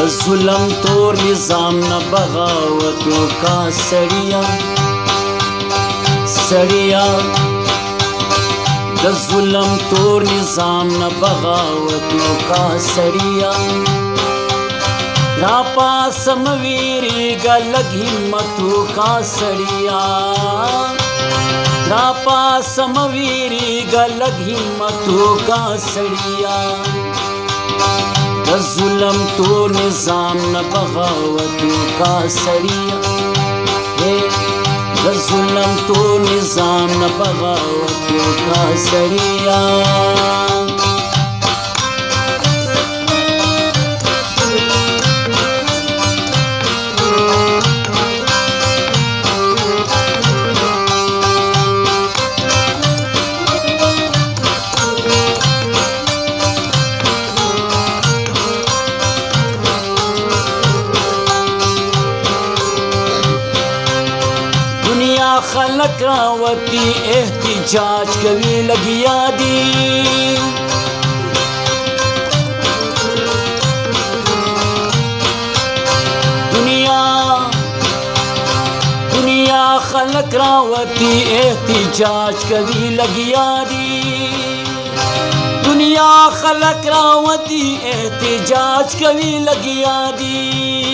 ظلم تور نظام نه بغاوت وکا سړیا سړیا د ظلم تور نظام نه بغاوت وکا سړیا را پاسم ویریږه لږ همت وکا سړیا را پاسم ویریږه لږ همت وکا سړیا د ظلم تور نظام نه بغاوت وکا سړیا د ظلم تور نظام نه بغاوت وکا سړیا خلق راوتی احتجاج کوي لګیا دي دنیا خلق راوتی احتجاج کوي لګیا دي دنیا خلق راوتی احتجاج کوي لګیا دي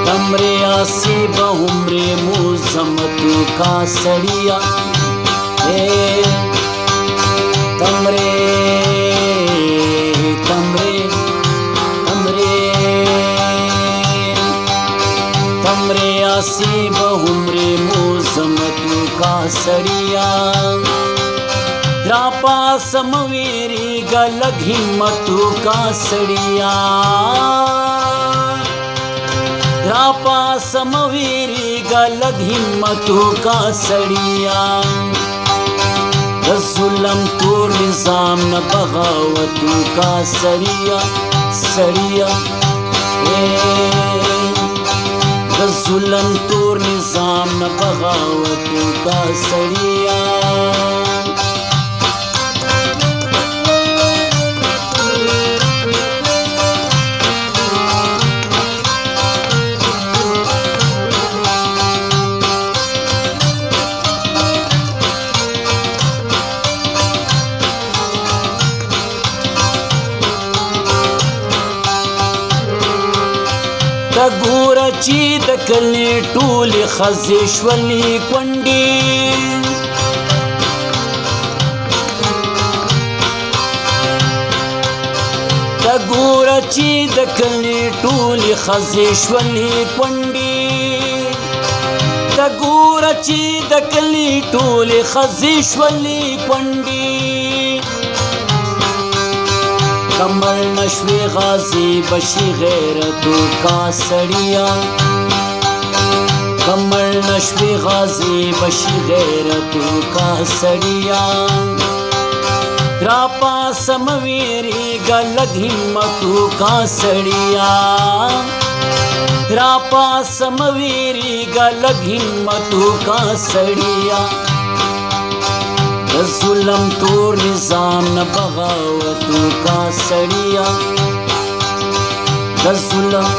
تمرے آسی بہمرے موزمتو کا سڑیا تمرے تمرے تمرے تمرے آسی بہمرے موزمتو کا سڑیا راپا سمویری گا لگ ہمتو کا سڑیا راپا سمویریږه لږ همتو کا سړیا د ظلم تور نظام نه بغاوت وکا سړیا سړیا د ظلم تور نظام نه بغاوت وکا سړیا ګوره چې د کلي ټولې ښځې شولې کونډې ګوره چې د کلي ټولې ښځې شولې کونډې ګوره چې د کلي ټولې ښځې شولې کونډې کمر نشوی غازی بشی غیرتو کا سڑیا کمر نشوی غازی بشی غیرتو کا سڑیا راپا سمویریږه لږ همتو کا سڑیا راپا سمویریږه لږ همتو کا سڑیا د ظلم تور نظام نه بغاوت وکا سړیا د ظلم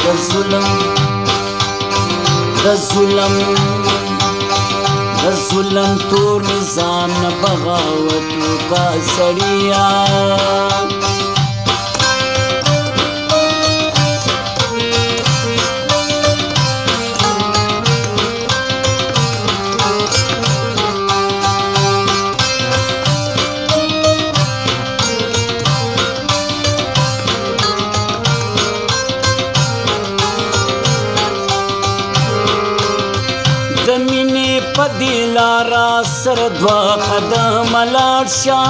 د ظلم د ظلم د ظلم تور نظام نه بغاوت وکا سړیا پدی لارا سر دوا قدم لاړ شه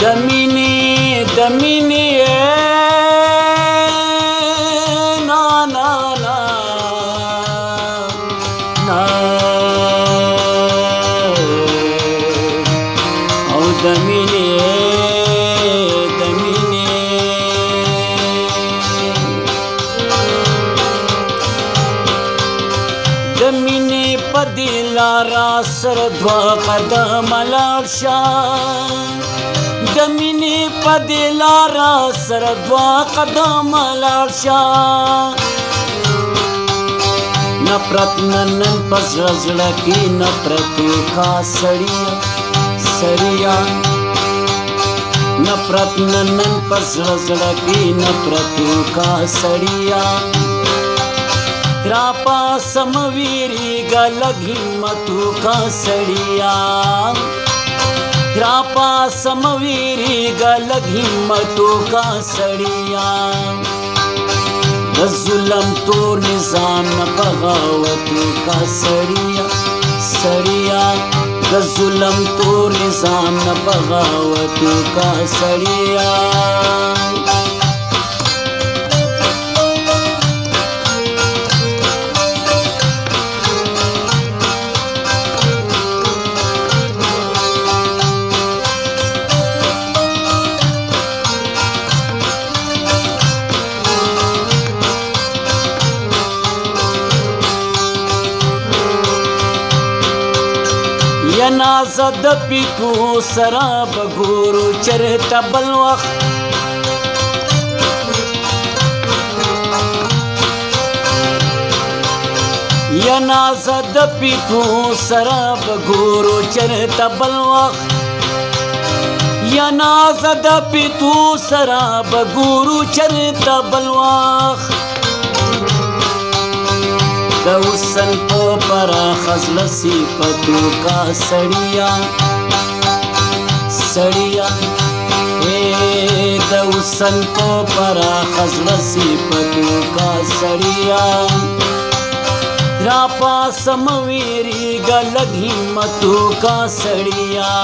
د مینې نا نا نا نا او د مینې د مینې په دې لاره سره دوه قدمه لاړ شه د مینې په دې لاره سره دوه قدمه لاړ شه نفرت نن په زړه زړه کې نفرت کا سړیا نفرت نن په زړه زړه کې نفرت کا سړیا را پاسم ویریږه لږ همت کا سړیا را پاسم ویریږه لږ همت کا سړیا د ظلم تور نظام نه بغاوت کا سړیا د ظلم تور نظام نه بغاوت کا سړیا یا نازه د پیتو سره به ګورو چېرته بل وخت یا نازه د پیتو سره به ګورو چېرته بل وخت یا نازه د پیتو سره به ګورو چېرته بل وخت د حسن په پراخه زړه صفتو کا سړیا د حسن په پراخه زړه صفتو کا سړیا را پاسم ویریږه لږ همتو کا سړیا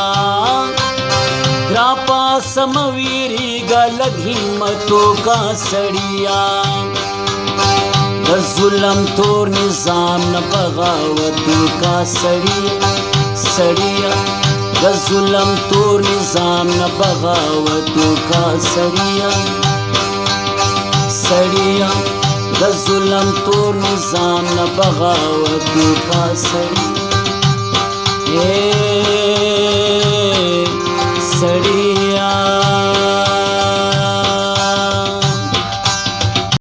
را پاسم ویریږه لږ همتو کا سړیا د ظلم تور نظام نه بغاوت کا سړیا د ظلم تور نظام نه بغاوت کا سړیا د ظلم تور نظام نه بغاوت کا سړیا